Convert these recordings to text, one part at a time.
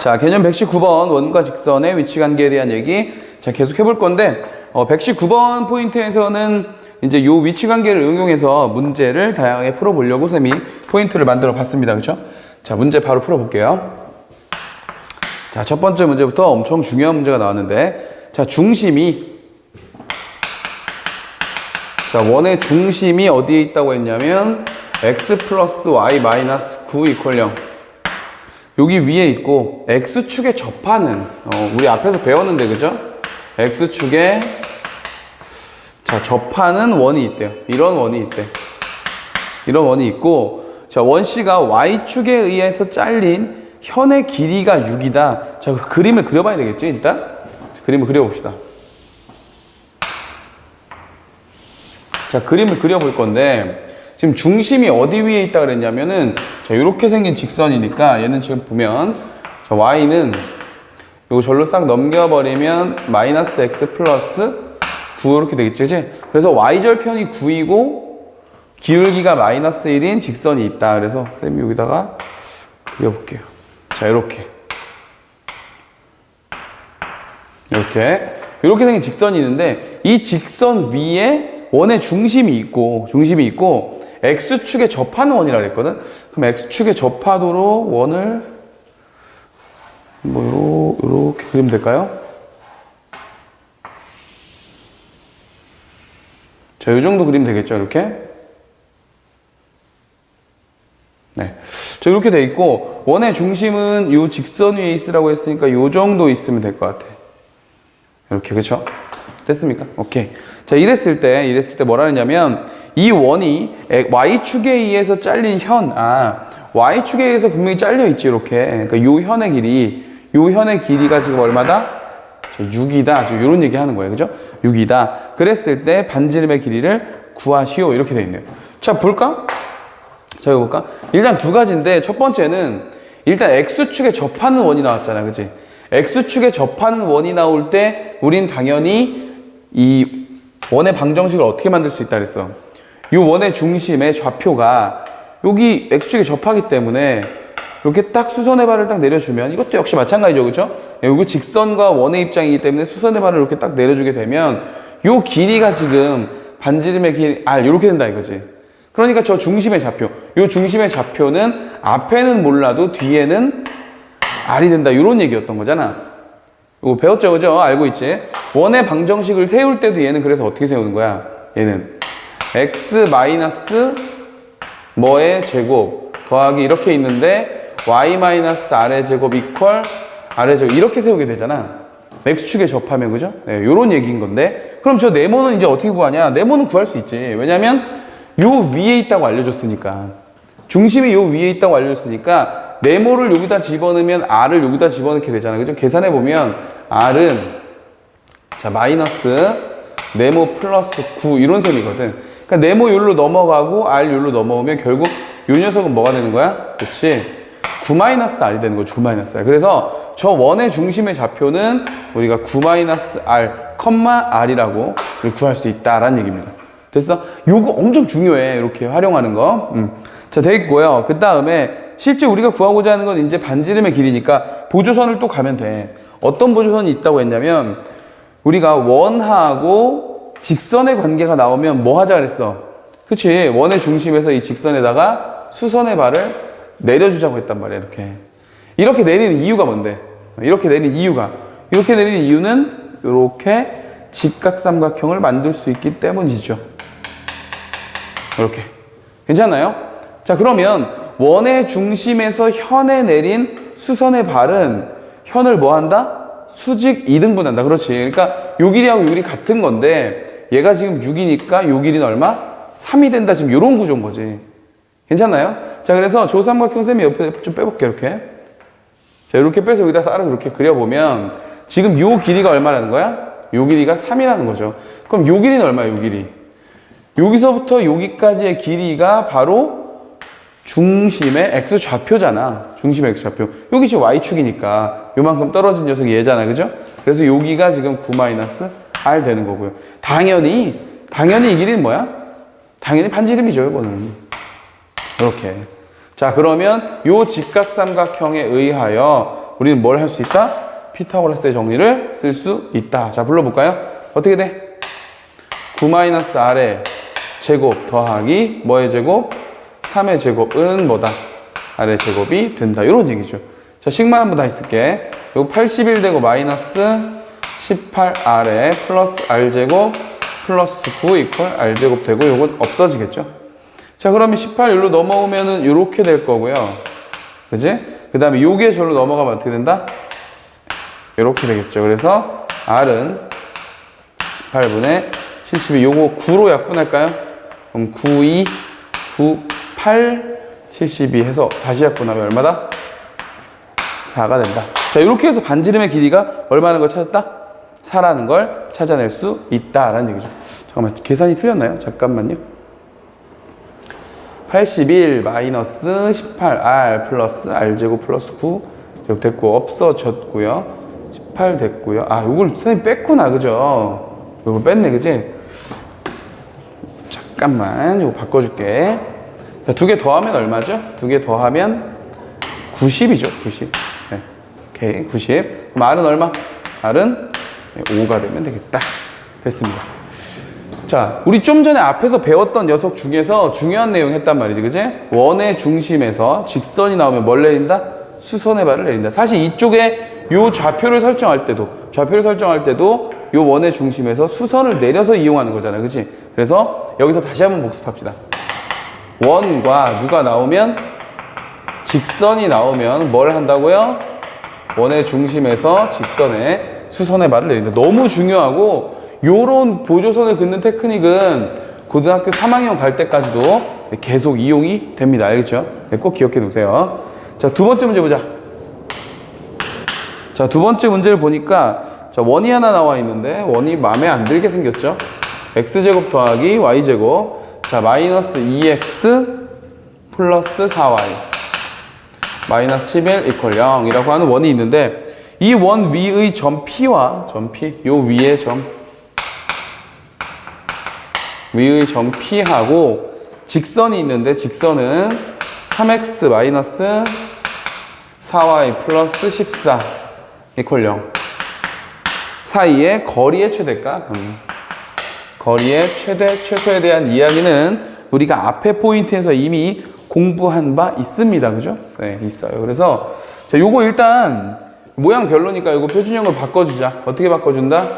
자, 개념 119번 원과 직선의 위치 관계에 대한 얘기 자, 계속 해볼 건데 119번 포인트에서는 이제 요 위치 관계를 응용해서 문제를 다양하게 풀어보려고 쌤이 포인트를 만들어 봤습니다. 그렇죠? 자, 문제 바로 풀어볼게요. 자, 첫 번째 문제부터 엄청 중요한 문제가 나왔는데 자, 원의 중심이 어디에 있다고 했냐면 x 플러스 y 마이너스 9 이퀄 0 여기 위에 있고 x축에 접하는 우리 앞에서 배웠는데 그죠? x축에 자 접하는 원이 있대요. 이런 원이 있대. 이런 원이 있고 자 원C가 y축에 의해서 잘린 현의 길이가 6이다. 자 그림을 그려봐야 되겠지 일단? 그림을 그려봅시다. 자 그림을 그려볼 건데 지금 중심이 어디 위에 있다 그랬냐면은 자 이렇게 생긴 직선이니까 얘는 지금 보면 자 y는 요거 절로 싹 넘겨버리면 마이너스 x 플러스 9 이렇게 되겠지 그치? 그래서 y절편이 9이고 기울기가 마이너스 1인 직선이 있다. 그래서 쌤이 여기다가 그려볼게요. 자 이렇게 생긴 직선이 있는데 이 직선 위에 원의 중심이 있고 x축에 접하는 원이라 그랬거든. 그럼 x축에 접하도록 원을 뭐 요렇게 그리면 될까요? 자, 요 정도 그리면 되겠죠, 이렇게? 네. 자, 이렇게 돼 있고 원의 중심은 요 직선 위에 있으라고 했으니까 요 정도 있으면 될 것 같아. 이렇게, 그쵸? 됐습니까? 오케이. 자, 이랬을 때 뭐라 했냐면 이 원이 y축에 의해서 잘린 y축에 의해서 분명히 잘려 있지 이렇게. 그러니까 요 현의 길이가 지금 얼마다? 자, 6이다. 지금 요런 얘기 하는 거예요. 그죠? 6이다. 그랬을 때 반지름의 길이를 구하시오. 이렇게 돼 있네요. 자, 볼까? 자, 이거 볼까? 일단 두 가지인데 첫 번째는 일단 x축에 접하는 원이 나왔잖아. 그치? x축에 접하는 원이 나올 때 우린 당연히 이 원의 방정식을 어떻게 만들 수 있다 그랬어? 이 원의 중심의 좌표가 여기 x축에 접하기 때문에 이렇게 딱 수선의 발을 딱 내려주면 이것도 역시 마찬가지죠. 그렇죠? 여기 직선과 원의 입장이기 때문에 수선의 발을 이렇게 딱 내려주게 되면 이 길이가 지금 반지름의 길이 r 이렇게 된다 이거지. 그러니까 저 중심의 좌표, 이 중심의 좌표는 앞에는 몰라도 뒤에는 r이 된다 이런 얘기였던 거잖아. 이거 배웠죠, 그죠? 알고 있지? 원의 방정식을 세울 때도 얘는 그래서 어떻게 세우는 거야? 얘는 x 마이너스 뭐의 제곱 더하기 이렇게 있는데 y 마이너스 r의 제곱 이퀄 r의 제곱 이렇게 세우게 되잖아. x축에 접하면 그죠? 네, 요런 얘기인 건데 그럼 저 네모는 이제 어떻게 구하냐? 네모는 구할 수 있지. 왜냐면 요 위에 있다고 알려줬으니까 중심이 요 위에 있다고 알려줬으니까 네모를 여기다 집어넣으면 r을 여기다 집어넣게 되잖아. 그죠? 계산해 보면 r은 자 마이너스 네모 플러스 9 이런 셈이거든. 그러니까 네모 요로 넘어가고 r 요로 넘어오면 결국 요 녀석은 뭐가 되는 거야? 그치? 9 마이너스 r이 되는 거죠. 9 마이너스 r. 그래서 저 원의 중심의 좌표는 우리가 9 마이너스 r, r이라고 구할 수 있다라는 얘기입니다. 됐어? 요거 엄청 중요해. 이렇게 활용하는 거. 자, 됐고요. 그 다음에 실제 우리가 구하고자 하는 건 이제 반지름의 길이니까 보조선을 또 가면 돼. 어떤 보조선이 있다고 했냐면 우리가 원하고 직선의 관계가 나오면 뭐 하자 그랬어? 그치? 원의 중심에서 이 직선에다가 수선의 발을 내려주자고 했단 말이야. 이렇게 내리는 이유가 뭔데? 이렇게 내리는 이유는 이렇게 직각삼각형을 만들 수 있기 때문이죠. 이렇게. 괜찮나요? 자, 그러면 원의 중심에서 현에 내린 수선의 발은 현을 뭐 한다? 수직 2등분한다. 그렇지. 그러니까 요 길이하고 요 길이 같은 건데 얘가 지금 6이니까 요 길이는 얼마? 3이 된다. 지금 요런 구조인 거지. 괜찮나요? 자, 그래서 조삼각형 쌤이 옆에 좀 빼볼게. 이렇게. 자, 이렇게 빼서 여기다 따로 이렇게 그려보면 지금 요 길이가 얼마라는 거야? 요 길이가 3이라는 거죠. 그럼 요 길이는 얼마야? 요 길이. 여기서부터 여기까지의 길이가 바로 중심의 x좌표잖아. 중심의 x좌표. 여기 지금 y축이니까 요만큼 떨어진 녀석이 얘잖아. 그죠? 그래서 여기가 지금 9-r 되는 거고요. 당연히 이 길이는 뭐야? 당연히 반지름이죠. 이거는. 이렇게. 자, 그러면 요 직각삼각형에 의하여 우리는 뭘 할 수 있다? 피타고라스의 정리를 쓸 수 있다. 자, 불러볼까요? 어떻게 돼? 9-r의 제곱 더하기 뭐의 제곱? 3의 제곱은 뭐다? r의 제곱이 된다. 이런 얘기죠. 자, 식만 한번 다시 쓸게. 요거 81 되고 마이너스 18r에 플러스 r제곱 플러스 9 이퀄 r제곱 되고 요건 없어지겠죠. 자, 그러면 18 여기로 넘어오면은 요렇게 될 거고요. 그지? 그 다음에 요게 저로 넘어가면 어떻게 된다? 요렇게 되겠죠. 그래서 r은 18분의 72 요거 9로 약분할까요? 그럼 92, 98, 72 해서 다시 약분하면 얼마다? 4가 된다. 자, 이렇게 해서 반지름의 길이가 얼마라는 걸 찾았다? 4라는 걸 찾아낼 수 있다라는 얘기죠. 잠깐만, 계산이 틀렸나요? 잠깐만요. 81 마이너스 18r 플러스 r제곱 플러스 9 제곱 됐고 없어졌고요. 18 됐고요. 아, 요걸 선생님 뺐구나, 그죠? 요걸 뺐네, 그지? 잠깐만, 요거 바꿔줄게. 자, 두 개 더하면 얼마죠? 두 개 더하면 90이죠, 90. 네. 오케이, 90. 그럼 r은 얼마? r은 5가 되면 되겠다. 됐습니다. 자, 우리 좀 전에 앞에서 배웠던 녀석 중에서 중요한 내용 했단 말이지, 그지? 원의 중심에서 직선이 나오면 뭘 내린다? 수선의 발을 내린다. 사실 이쪽에 요 좌표를 설정할 때도 요 원의 중심에서 수선을 내려서 이용하는 거잖아요, 그지? 그래서 여기서 다시 한번 복습합시다. 원과 누가 나오면 직선이 나오면 뭘 한다고요? 원의 중심에서 직선에 수선의 발을 내린다. 너무 중요하고 요런 보조선을 긋는 테크닉은 고등학교 3학년 갈 때까지도 계속 이용이 됩니다. 알겠죠? 꼭 기억해 두세요. 자, 두 번째 문제 보자. 자, 두 번째 문제를 보니까 자, 원이 하나 나와 있는데 원이 마음에 안 들게 생겼죠? x제곱 더하기 y제곱 자, 마이너스 2x 플러스 4y 마이너스 11 이퀄 0이라고 하는 원이 있는데 이 원 위의 점 P와 점 P, 요 위의 점 위의 점 P하고 직선이 있는데 직선은 3x 마이너스 4y 플러스 14 이퀄 0 사이의 거리의 최대값 거리의 최대, 최소에 대한 이야기는 우리가 앞에 포인트에서 이미 공부한 바 있습니다. 그죠? 네, 있어요. 그래서 자, 요거 일단 모양 별로니까 이거 표준형을 바꿔주자. 어떻게 바꿔준다?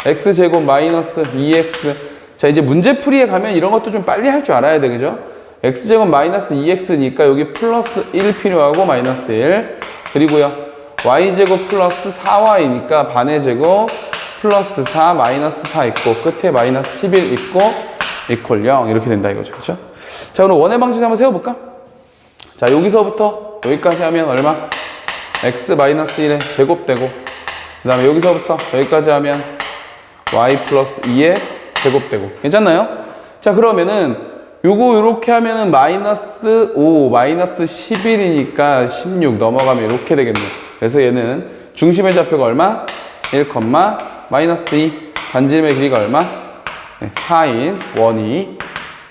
x제곱 마이너스 2x 자, 이제 문제풀이에 가면 이런 것도 좀 빨리 할 줄 알아야 돼. 그죠? x제곱 마이너스 2x니까 여기 플러스 1 필요하고 마이너스 1 그리고요 y제곱 플러스 4y니까 반의 제곱 플러스 4 마이너스 4 있고 끝에 마이너스 11 있고 이퀄 0 이렇게 된다 이거죠. 그렇죠? 자, 그럼 원의 방정식 한번 세워볼까? 자, 여기서부터 여기까지 하면 얼마? x 마이너스 1의 제곱되고 그 다음에 여기서부터 여기까지 하면 y 플러스 2의 제곱되고 괜찮나요? 자, 그러면은 요거 요렇게 하면은 마이너스 5 마이너스 11이니까 16 넘어가면 이렇게 되겠네요. 그래서 얘는 중심의 좌표가 얼마? 1, 마이너스 2 반지름의 길이가 얼마? 네, 4인 원이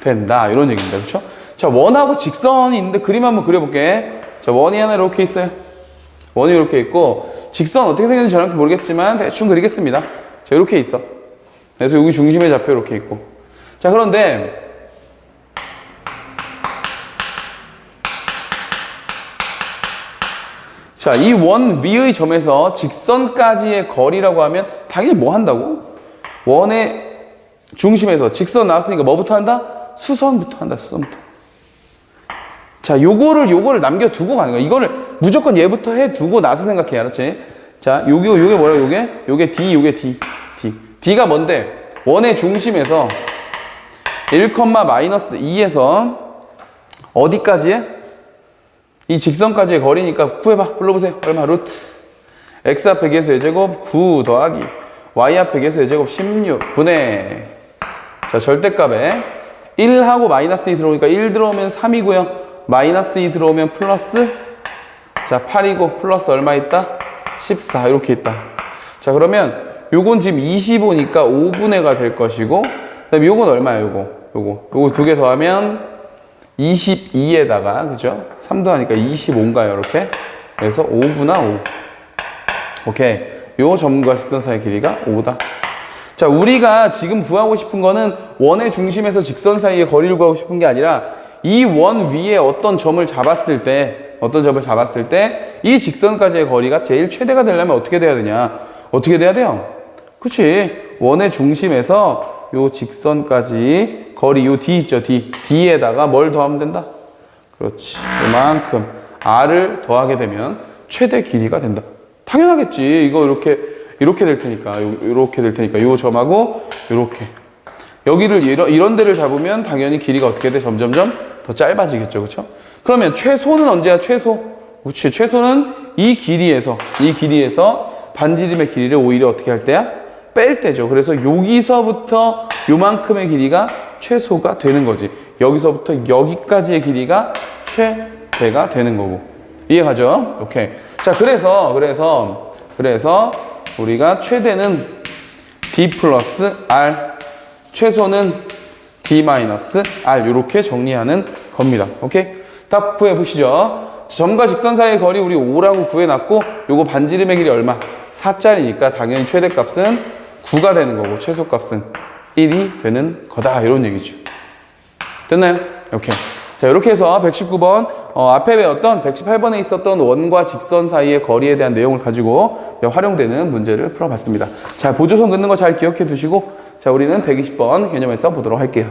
된다 이런 얘기입니다. 그렇죠? 자, 원하고 직선이 있는데 그림 한번 그려볼게. 자, 원이 하나 이렇게 있어요. 원이 이렇게 있고 직선 어떻게 생겼는지 정확히 모르겠지만 대충 그리겠습니다. 자, 이렇게 있어. 그래서 여기 중심의 좌표 이렇게 있고 자, 그런데 자, 이 원 위의 점에서 직선까지의 거리라고 하면 당연히 뭐 한다고? 원의 중심에서 직선 나왔으니까 뭐부터 한다? 수선부터 한다. 수선부터. 자, 요거를 남겨두고 가는 거야. 이거를 무조건 얘부터 해두고 나서 생각해. 알았지? 자, 요게 뭐야, 요게 D, 요게 D. D가 뭔데? 원의 중심에서 1, 마이너스 2에서 어디까지 해? 이 직선까지의 거리니까 구해봐. 불러보세요. 얼마? 루트. x 앞에 계수의 제곱 9 더하기 y 앞에 계수의 제곱 16 분의 자, 절대값에 1하고 마이너스 2 들어오니까 1 들어오면 3이고요. 마이너스 2 들어오면 플러스 자, 8이고 플러스 얼마 있다? 14 이렇게 있다. 자, 그러면 요건 지금 25니까 5분의가 될 것이고 그 다음에 요건 얼마야? 요거 두 개 더하면 22에다가 그죠? 3 더하니까 25인가요? 이렇게 그래서 5분의 5 오케이. 요 점과 직선 사이의 길이가 5다. 자, 우리가 지금 구하고 싶은 거는 원의 중심에서 직선 사이의 거리를 구하고 싶은 게 아니라 이 원 위에 어떤 점을 잡았을 때 이 직선까지의 거리가 제일 최대가 되려면 어떻게 돼야 되냐? 어떻게 돼야 돼요? 그치? 원의 중심에서 요 직선까지 거리, 요 D 있죠? D에다가 뭘 더하면 된다? 그렇지. 이만큼 R을 더하게 되면 최대 길이가 된다. 당연하겠지. 이거 이렇게 될 테니까. 이렇게 될 테니까. 요 점하고 이렇게. 여기를 이런 데를 잡으면 당연히 길이가 어떻게 돼? 점점점 더 짧아지겠죠. 그렇죠? 그러면 최소는 언제야? 최소. 그렇지. 최소는 이 길이에서 반지름의 길이를 오히려 어떻게 할 때야? 뺄 때죠. 그래서 여기서부터 요만큼의 길이가 최소가 되는 거지. 여기서부터 여기까지의 길이가 최대가 되는 거고. 이해가죠? 오케이. 자, 그래서 우리가 최대는 D 플러스 R, 최소는 D 마이너스 R 이렇게 정리하는 겁니다. 오케이? 답 구해 보시죠. 점과 직선 사이의 거리 우리 5라고 구해놨고 요거 반지름의 길이 얼마? 4짜리니까 당연히 최대값은 9가 되는 거고 최소값은 1이 되는 거다. 이런 얘기죠. 됐나요? 오케이. 자, 이렇게 해서 119번 앞에 배웠던 118번에 있었던 원과 직선 사이의 거리에 대한 내용을 가지고 활용되는 문제를 풀어봤습니다. 자, 보조선 긋는 거 잘 기억해 두시고 자, 우리는 120번 개념에서 보도록 할게요.